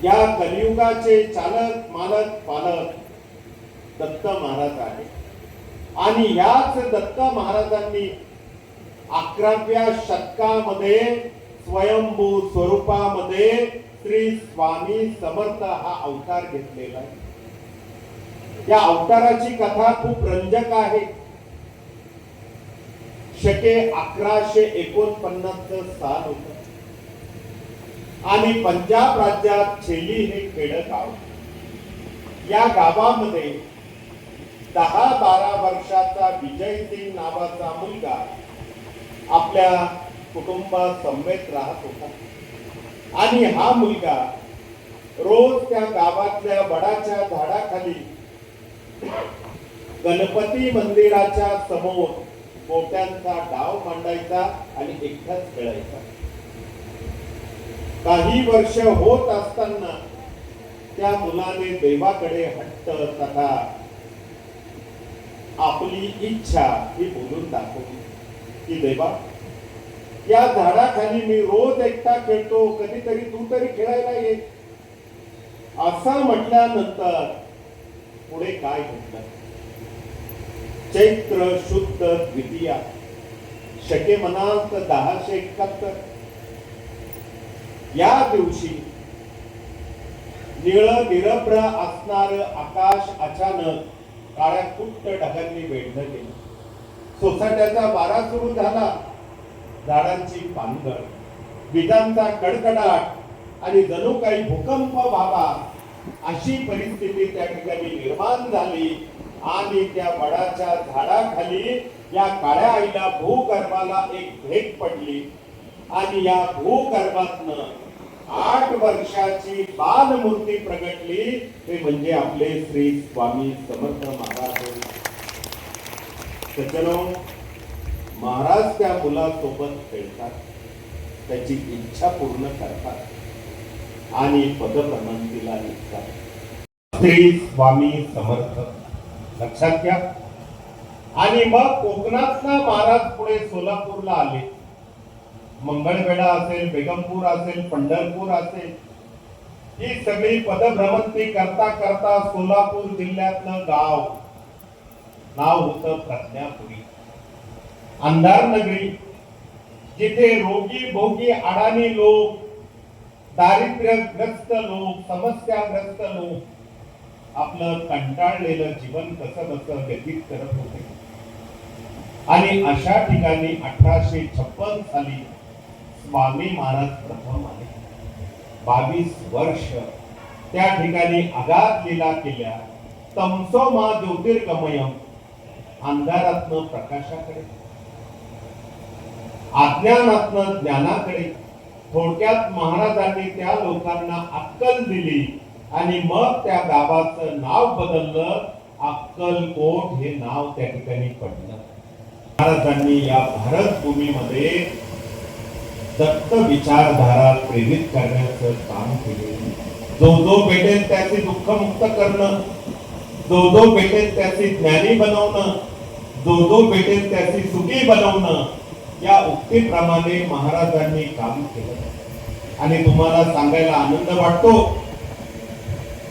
या कलियुगाचे चालक मालक पालक दत्त महाराज आहे आणि याच दत्त महाराजांनी 11व्या शतकामध्ये स्वयंभू स्वरूपामध्ये श्री स्वामी समर्थ हा अवतार घेतलेला आहे. या अवताराची कथा खूप रंजक आहे. शके 1149 साल होत आणि पंजाब राज्यात छेली हे खेड गाव. या गावामध्ये 10-12 वर्षाचा विजय सिंग नावाचा मुलगा आपल्या कुटुंबात समवेत राहत होता आणि हा मुलगा रोज त्या गावातल्या वडाच्या झाडाखाली गणपती मंदिराच्या समोर गोट्यांचा डाव मांडायचा आणि एकटाच खेळायचा. काही वर्ष होत असताना त्या मुलाने देवाकडे हट्ट तथा आपली इच्छा ही बोलून दाखवली की देवा, या झाडाखाली मी रोज एकटा खेळतो, कधीतरी तू तरी खेळायला ये. असं म्हटल्यानंतर पुढे काय घडलं? चैत्र शुद्ध द्वितीया शके म्हणाल तर 1071 या दिवशी निळ निरभ्र असणार आकाश अचानक काळ्या कुट्ट ढगांनी वेढलं गेलं. सोसाट्याचा वारा सुरू झाला. झाडांची पानगळ, विजांचा कडकडाट आणि जणू काही भूकंप व्हावा अशी परिस्थिती त्या ठिकाणी निर्माण झाली आणि त्या वडाच्या झाडाखाली या काळ्या आईला भूगर्भाला एक भेट पडली आणि या भूगर्भातनं 8 वर्षाची बालमूर्ती प्रगटली. ते म्हणजे आपले श्री स्वामी समर्थ महाराज. सज्जनो, महाराज त्या मुलासोबत खेळतात, त्याची इच्छा पूर्ण करतात आणि पदभ्रमंतीला निघतात. श्री स्वामी समर्थ लक्षात घ्या. आणि मग कोकणातला महाराज पुढे सोलापूरला आले. मंगळवेढा असेल, बेगमपूर असेल, पंढरपूर असेल, ही सगळी पदभ्रमंती करता करता सोलापूर जिल्ह्यातलं गाव नाव होतं प्रज्ञापुरी. अंधार नगरी, जिथे रोगी भोगी अडाणी लोक, दारिद्र्यग्रस्त लोक, समस्याग्रस्त लोक आपलं कंटाळलेलं जीवन कसं बसं व्यतीत करत होते. आणि अशा ठिकाणी 1856 साली स्वामी महाराज प्रथम आले. 22 वर्ष त्या ठिकाणी अगाध लीला केल्या. तमसो मा ज्योतिर्गमयम, अंधारातनं प्रकाशाकडे, अज्ञानातनं ज्ञानाकडे. थोडक्यात महाराजांनी त्या लोकांना अक्कल दिली आणि मग त्या गावाचं नाव बदललं. अक्कलकोट हे नाव त्या ठिकाणी पडलं. महाराजांनी या भारत भूमीमध्ये दत्त विचारधारा प्रेरित करण्याचं काम केले. जो जो भेटेल त्याचे दुःख मुक्त करणं, जो जो भेटेल त्याचे ज्ञानी बनवणं, जो जो भेटेल त्याचे सुखी बनवणं, या उक्तीप्रमाणे महाराजांनी काम केलं. आणि तुम्हाला सांगायला आनंद वाटतो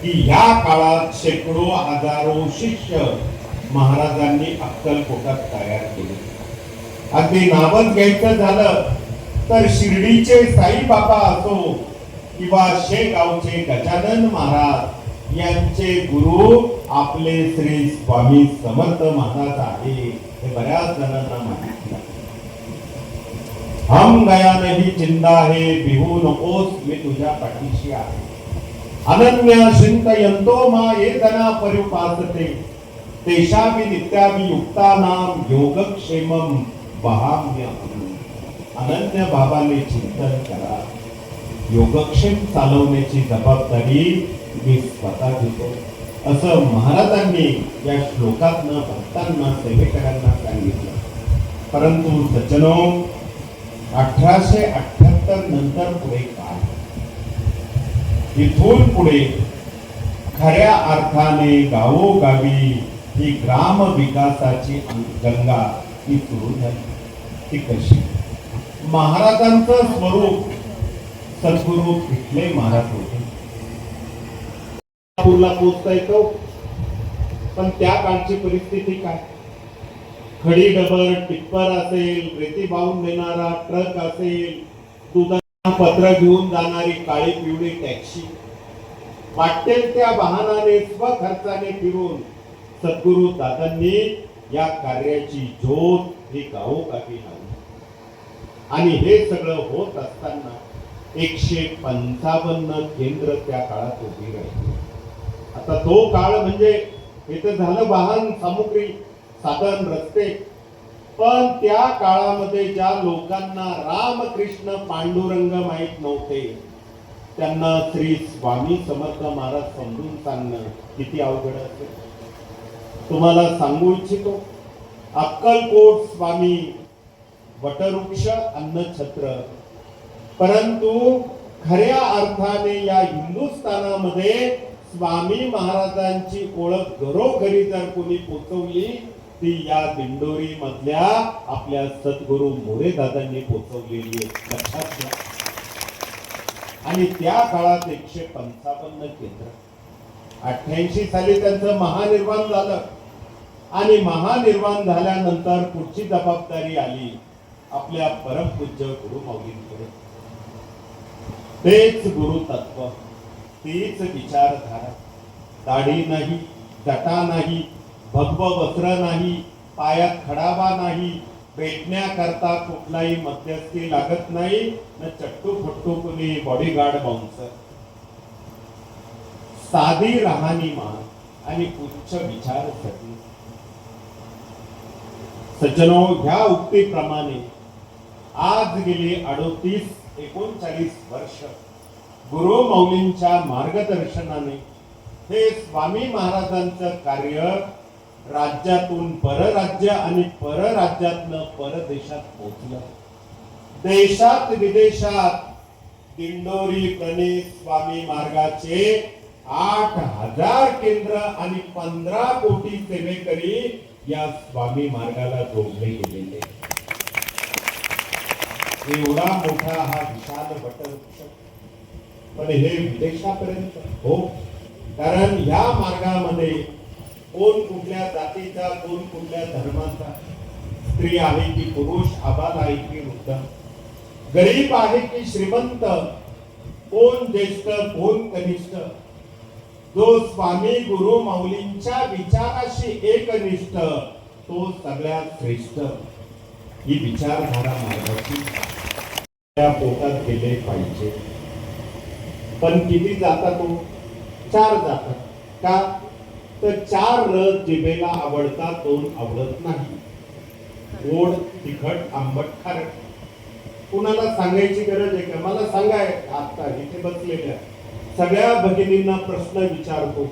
की ह्या काळात शेकडो हजारो शिष्य महाराजांनी अक्कलकोटात तयार केले. अगदी नावच घ्यायचं झालं तर शिर्डीचे साईबाबा असो किंवा शेगावचे गजानन महाराज यांचे गुरु आपले श्री स्वामी समर्थ महाराज आहे. हे बऱ्याच जणांना माहिती आहे. हम गया नहीं चिंता है, भिवू नकोस मी तुझ्या पाठीशी आहे. अनन्या चिंतयन्तो मा ये जना परिपासते, तेषावि नित्यावि युक्तानाम योगक्षेमम वहाम्यहम्. अनन्य भावाने चिंतन करा. योगक्षेम चालवण्याची जबाबदारी मी स्वतः घेतो, असं महाराजांनी या श्लोकातनं भक्तांना सेवेकरांना सांगितलं. परंतु सज्जनो, 1878 नंतर पुढे काय? इथून पुढे खऱ्या अर्थाने गावोगावी ही ग्राम विकासाची गंगा ही सुरू झाली. ती कशी? महाराजांचं स्वरूप सद्गुरू पिठले महाराज होते. पूरला पोचता येतो, पण त्या काळची परिस्थिती काय? खडी डबर टिप्पर असेल, रेती वाहून नेणारा ट्रक असेल, दुधाचं पत्र घेऊन जाणारी काळी पिवळी टॅक्सी, वाटेल त्या वाहनाने स्वखर्चाने फिरून सद्गुरु दादांनी या कार्याची ज्योत ही गावोगावी लावली. आणि हे सगळं होत असताना 155 केंद्र त्या काळात उभी राहिली. आता तो काळ म्हणजे हे तर झालं वाहन सामुग्री साधन रस्ते, पण त्या काळामध्ये ज्या लोकांना रामकृष्ण पांडुरंग माहित नव्हते त्यांना श्री स्वामी समर्थ महाराज समजून सांगणं किती अवघड असेल. तुम्हाला सांगू इच्छितो, अक्कलकोट स्वामी वटवृक्ष अन्नछत्र, परंतु खऱ्या अर्थाने या हिंदुस्थानामध्ये स्वामी महाराजांची ओळख घरोघरी जर कोणी पोचवली ती या दिंडोरी मधल्या आपल्या सद्गुरु मोरे दादांनी पोचवलेली आहे, लक्षात घ्या. आणि त्या काळात 155 केंद्र, 88 साली त्यांचं महानिर्वाण झालं. आणि महानिर्वाण झाल्यानंतर पुढची जबाबदारी आली आपल्या परमपूज्य गुरु माऊलींकडे. तेच गुरु तत्व, तीच विचारधारा, दाढी नाही, जटा नाही, भगव वस्त्र नाही, पायात खडावा नाही, भेटण्याकरता कुठलाही मध्यस्थी लागत नाही, न चट्टू फट्टू कुणी बॉडीगार्ड बाउन्सर, साधी राहणीमान आणि उच्च विचारसरणी. सज्जनो, ह्या उक्तीप्रमाणे आज गेली 38-39 वर्ष गुरु माऊलींच्या मार्गदर्शनाने हे स्वामी महाराजांचं कार्य राज्यातून परराज्य आणि परराज्यातनं परदेशात पोहोचलं. देशात विदेशात दिंडोरी प्रणीत स्वामी मार्गाचे 8,000 केंद्र आणि 15 कोटी सेवेकरी या स्वामी मार्गाला जोडले गेलेले. एवढा मोठा हा विशाल वटवृक्ष, पण हे विदेशापर्यंत हो, कारण या मार्गामध्ये कोण कुठल्या जातीचा, कोण कुठल्या धर्माचा, स्त्री आहे की पुरुष, आबाल आहे की वृद्ध, गरीब आहे की श्रीमंत, कोण ज्येष्ठ कोण कनिष्ठ, जो स्वामी गुरु माऊलींच्या विचाराशी एकनिष्ठ तो सगळ्यात श्रेष्ठ. ही विचारधारा मार्गाची त्या पोटात गेले पाहिजे. पण किती जातात? तो 4 जातात. का तर 4 रस जिभेला आवडतात, 2 आवडत नाही. गोड, तिखट, आंबट, खारट. कुणाला सांगायची गरज आहे का? मला सांगाय, आता इथे बसलेल्या सगळ्या भगिनींना प्रश्न विचारतो,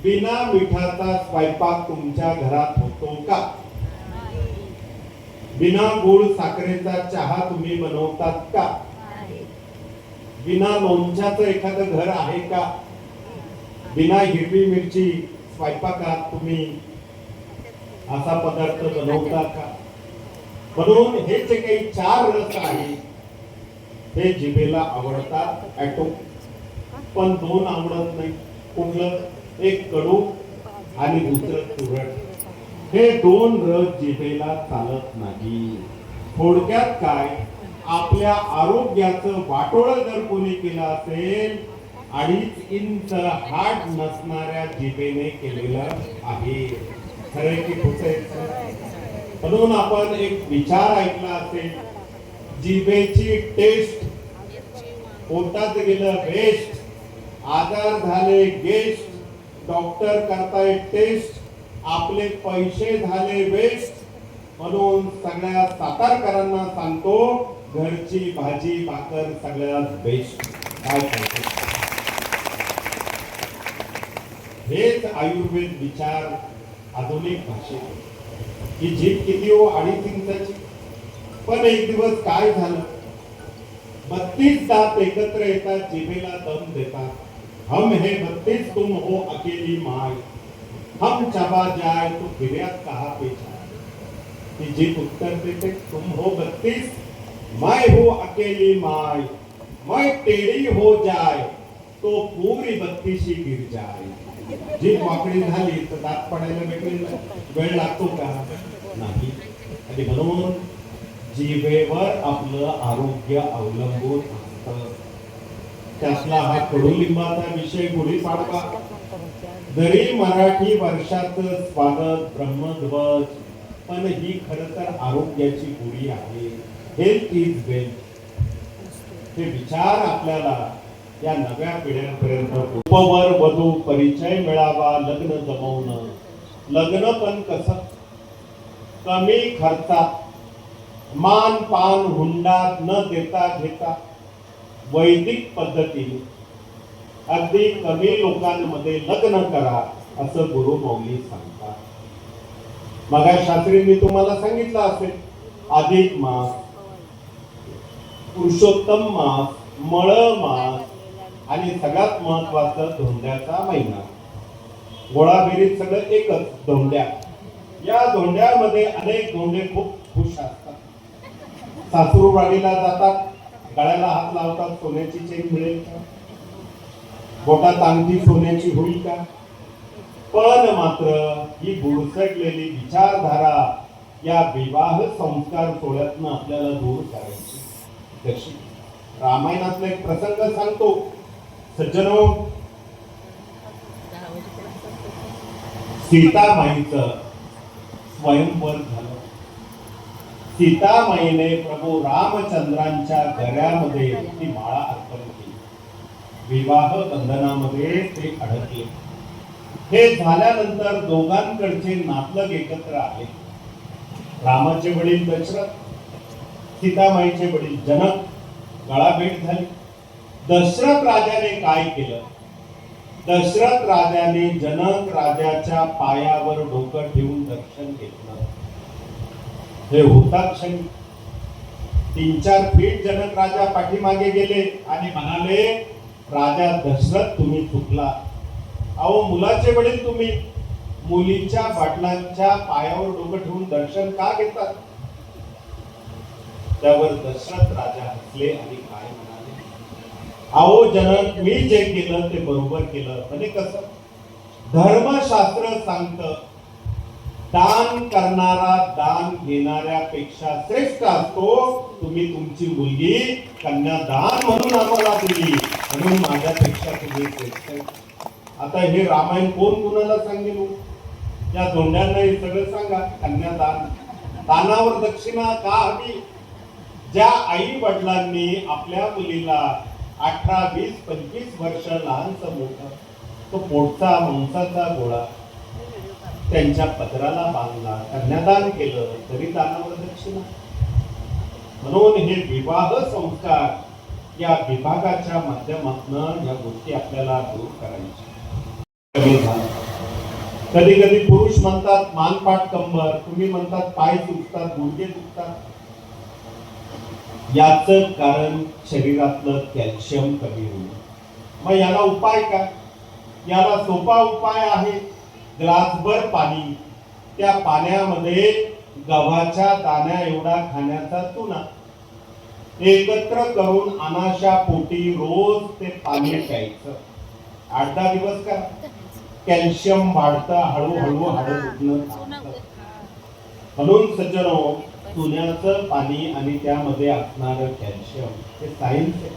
बिना मिठाचा स्वयंपाक तुमच्या घरात होतो का? बिना गोड साखरेचा चहा तुम्ही बनवतात का? बिना लोणच्याचं एखादं घर आहे का? बिना हिरवी मिरची स्वयंपाकात तुम्ही असा पदार्थ बनवता का? म्हणून हे जे काही 4 रस आहेत हे जिभेला आवडतात ऍटो, पण 2 आवडत नाही. कुठलं? एक कडू आणि दुसरं तुरट. हे 2 रस जिभेला चालत नाही. थोडक्यात काय, आपल्या आरोग्याचं वाटोळं जर कोणी केलं असेल 2.5 इंच हाड नसणाऱ्या जिभेने केलेलं आहे. खरं की खोटं? म्हणून आपण एक विचार ऐकला असेल, जिभेची टेस्ट, पोटात गेलं वेस्ट, आजार झाले गेस्ट, डॉक्टर करताय टेस्ट, आपले पैसे झाले वेस्ट. म्हणून सगळ्या सातारकरांना सांगतो, घरची भाजी भाकर सगळ्यात बेस्ट. काय सांगतो? हेच आयुर्वेद विचार आधुनिक भाषेत. ही जीभ किती हो? 2.5 इंचाची. पण एक दिवस काय झालं, 32 दात एकत्र येतात, जिभेला दम देतात. हम है 32 तुम हो अकेली माय, हम चबा जाए तो गिर्यात कहा पे जाए. ती जीभ उत्तर देते, तुम हो 32, मैं हो अकेली माय, मैं टेढ़ी हो जाए तो पुरी बत्तीशी गिरजा आहे. जी वाकडी झाली तर दात पडायला वेळ लागतो का? नाही. आणि म्हणून जिभेवर आपलं आरोग्य अवलंबून असतं. त्यातला हा कडुलिंबाचा विषय गुढीपाडवा. जरी मराठी वर्षात स्वागत ब्रह्मध्वज, पण ही खरं तर आरोग्याची गुढी आहे. Health is wealth. हे विचार आपल्याला या नव्या पिढ्यांपर्यंत उपवर वधू परिचय मिळावा, लग्न जमवणं. लग्न पण कसं? कमी खर्चात, मान पान हुंडा न देता घेता, वैदिक पद्धतीने अगदी कमी लोकांमध्ये लग्न करा, असं गुरु मौली सांगतात. मग शास्त्रींनी तुम्हाला सांगितलं असेल, अधिक मास, पुरुषोत्तम मास, मळ मास आणि सगळ्यात महत्वाचं धोंड्याचा महिना. गोळाबेरीत सगळं एकच, धोंड्या. या धोंड्यामध्ये अनेक धोंडे खूप खुश असतात. सासरूवाडीला जातात, गळ्याला हात लावतात, सोन्याची चेन मिळेल का, बोटात अंगठी सोन्याची होईल का. पण मात्र ही बुरसटलेली विचारधारा या विवाह संस्कार सोहळ्यातनं आपल्याला दूर करायची. कशी? रामायणातला एक प्रसंग सांगतो सज्जनो. सीतामाईचं स्वयंवर झालं. सीतामाईने प्रभू रामचंद्रांच्या गळ्यामध्ये ती माळा अर्पण केली. विवाह बंधनामध्ये ते अडकले. हे झाल्यानंतर दोघांकडचे नातलग एकत्र आले. रामाचे वडील दशरथ, सीतामाईचे वडील जनक. गळाभेट झाली. दशरथ राजाने काय केलं? दशरथ राजाने जनक राजाच्या पायावर डोकं ठेवून दर्शन घेतलं. हे होता क्षणी 3-4 फीट जनक राजा पाठीमागे गेले आणि म्हणाले, राजा दशरथ तुम्ही चुकला. अहो मुलाचे वडील तुम्ही, मुलीच्या वडिलांच्या पायावर डोकं ठेवून दर्शन का घेतात? त्यावर दशरथ राजा हसले आणि काय म्हणाले, अहो जनक, मी जे केलं ते बरोबर केलं. म्हणजे कसं? धर्मशास्त्र सांगतं, दान करणारा दान घेणाऱ्यापेक्षा श्रेष्ठ असतो. तुम्ही तुमची मुलगी कन्यादान म्हणून आम्हाला दिली, म्हणून माझ्यापेक्षा तुम्ही श्रेष्ठ. आता हे रामायण कोण कुणाला सांगेल? या धोंड्यांना हे सगळं सांगा. कन्यादान, दानावर दक्षिणा का हवी? ज्या आई वडिलांनी आपल्या मुलीला 18, 20, 25 वर्ष लहानचं मोठं तो पोटचा मांसाचा गोळा त्यांच्या पदराला बांधला, कन्यादान केलं, तरी दानावर दक्षिणा. म्हणून हे विवाह संस्कार या विभागाच्या माध्यमातून या गोष्टी आपल्याला दूर करायच्या. कधी कधी पुरुष म्हणतात मानपाट कंबर, तुम्ही म्हणतात पाय दुखतात, गुडघे दुखतात. याच कारण शरीरातलं कॅल्शियम कमी होणं. मग याला उपाय काय? याला सोपा उपाय आहे. ग्लासभर पाणी, त्या पाण्यामध्ये गव्हाच्या दाण्या एवढा खाण्याचा चुना एकत्र करून अनाशा पोटी रोज ते पाणी प्यायचं. 8-10 दिवस का कॅल्शियम वाढतं, हळूहळू हाडं दुखणं थांबतं. म्हणून सज्जनो, चुन्याचं पाणी आणि त्यामध्ये असणारं कॅल्शियम हे सायन्स आहे.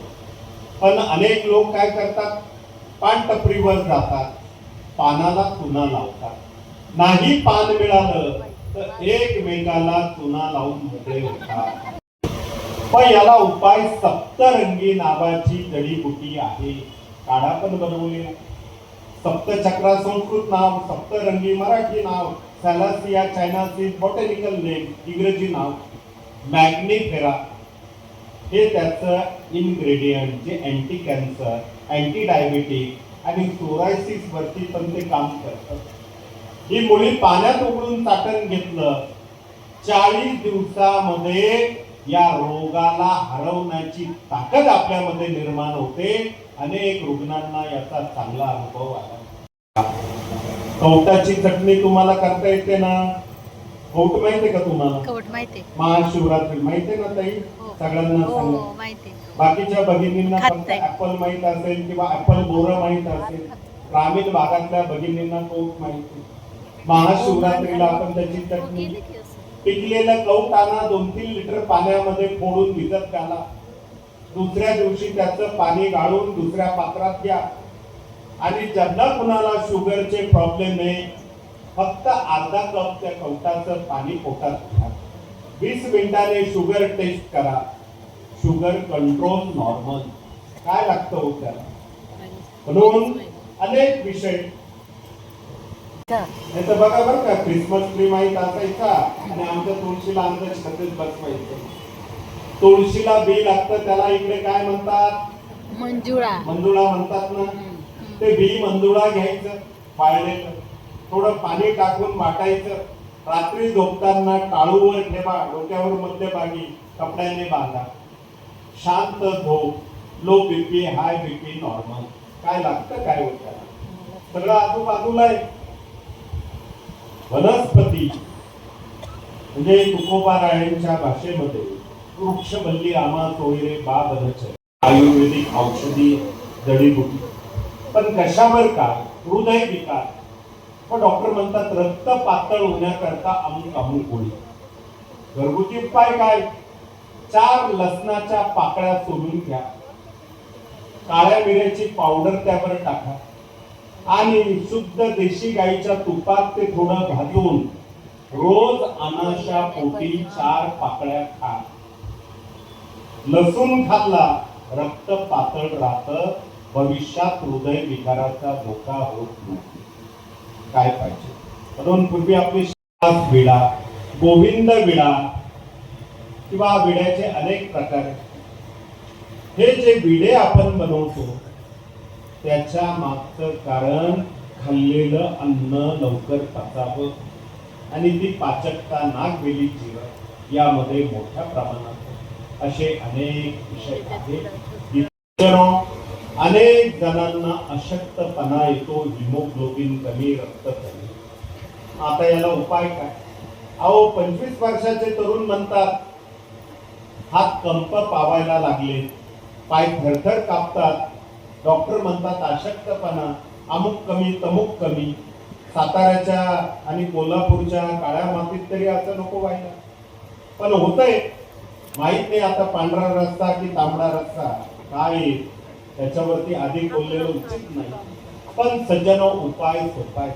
पण अनेक लोक काय करतात? पानटपरीवर जातात, पानाला चुना लावतात. नाही पान मिळालं तर एकमेकाला चुना लावून मोकळे होतात. पण याला उपाय सप्तरंगी नावाची जडीबुटी आहे. काढा पण बनवलेला. सप्तचक्रा संस्कृत नाव, सप्तरंगी मराठी नाव, सॅलासिया चायनाचे बॉटॅनिकल नेम, इंग्रजी नाव मॅग्निफेरा. हे त्याचं इन्ग्रेडियंट जे अँटी कॅन्सर, अँटी डायबिटिक आणि सोरायसिस वरती पण ते काम करतं. ही मुली पाण्यात उकळून चाटण घेतलं, 40 दिवसामध्ये या रोगाला हरवण्याची ताकद आपल्यामध्ये निर्माण होते. अनेक रुग्णांना याचा चांगला अनुभव आला. कवटाची चटणी तुम्हाला करता येते ना? कवट माहितीये का तुम्हाला? कवट माहिती. महाशिवरात्री माहितीये ना ताई? हो. सगळ्यांना हो सांगा. माहिती. बाकीच्या भगिनींना खात फक्त नाही. ऍपल माहित असेल किंवा ऍपल बोरं माहित असेल, ग्रामीण भागातल्या भगिनींना कौट माहिती. महाशिवरात्रीला आपण त्याची चटणी, पिकलेलं कौट आणा, 2-3 लिटर पाण्यामध्ये फोडून भिजत घाला, दुसऱ्या दिवशी त्याचं पाणी गाळून दुसऱ्या पात्रात घ्या. आणि ज्यांना कुणाला शुगरचे प्रॉब्लेम आहे, फक्त अर्धा कप त्या कवटाचं पाणी पोटात घ्या, 20 मिनिटाने शुगर टेस्ट करा, शुगर कंट्रोल नॉर्मल. काय लागतं हो त्याला? म्हणून अनेक विषय. नाही तर बघा बरं का, क्रिसमस ट्री माहीत असायचा आणि आमच्या तुळशीला आमच्या छत्रीत बसवायचं. तुळशीला बी लागतं, त्याला इकडे काय म्हणतात? मंजुळा. मंजुळा म्हणतात ना. ते बी मंजुळा घ्यायचं, वाळलेलं, थोडं पाणी टाकून वाटायचं, रात्री झोपताना टाळूवर ठेवा, डोक्यावर मध्यभागी कपड्याने बांधा, शांत झोप. Low BP, high BP, normal. काय लागतं काय होतं? सगळं आजूबाजूला आहे. वनस्पती म्हणजे तुकोबारायांच्या भाषेमध्ये वृक्षवल्ली आमा सोयरे बाबनच, आयुर्वेदिक औषधी जडीबुटी. पण कशावर का? हृदय विकार. पण डॉक्टर म्हणतात रक्त पातळ होण्याकरता अमुक अमुक गोळी. घरगुती उपाय काय? 4 लसणाच्या पाकळ्या सोलून घ्या, काळ्या मिऱ्याची पावडर त्यावर टाका आणि शुद्ध देशी गाईच्या तुपात ते थोडं भाजून रोज अनाशा पोटी 4 पाकळ्या खा. लसूण खाल्ला रक्त पातळ राहतं, भविष्यात हृदय विकाराचा धोका होत नाही. काय पाहिजे? म्हणून पूर्वी आपली श्वास विडा, गोविंद विडा किंवा विड्याचे अनेक प्रकार. हे जे विडे आपण बनवतो त्याच्या मागचं कारण खाल्लेलं अन्न लवकर पचावं आणि ती पाचकता, नागवेली जीवन यामध्ये मोठ्या प्रमाणात असे अनेक विषय आहेत. अनेक जणांना अशक्तपणा येतो, हिमोग्लोबिन कमी, रक्त कमी. आता याला उपाय काय? अहो 25 वर्षाचे तरुण म्हणतात हात कंप पावायला लागले, पाय थरथर कापतात, डॉक्टर म्हणतात अशक्तपणा, अमुक कमी तमुक कमी. साताऱ्याच्या आणि कोल्हापूरच्या काळ्या मातीत तरी असं नको व्हायला. पण होतंय माहित नाही आता पांढरा रस्ता की तांबडा रस्ता काय, त्याच्यावरती अधिक बोललेलं उचित नाही. पण सज्जनो, उपाय सोपाय.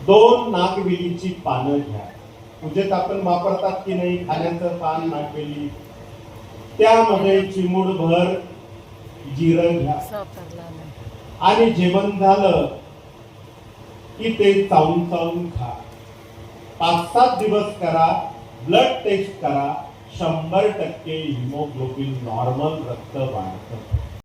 2 नागवेलीची पानं घ्या. पूजेत आपण वापरतात की नाही खाण्याचं पान नागवेली, त्यामध्ये चिमूटभर जिरं घ्या आणि जेवण झालं की ते चावून चावून खा. 5-7 दिवस करा, ब्लड टेस्ट करा, 100% हिमोग्लोबिन नॉर्मल, रक्त वाढतं.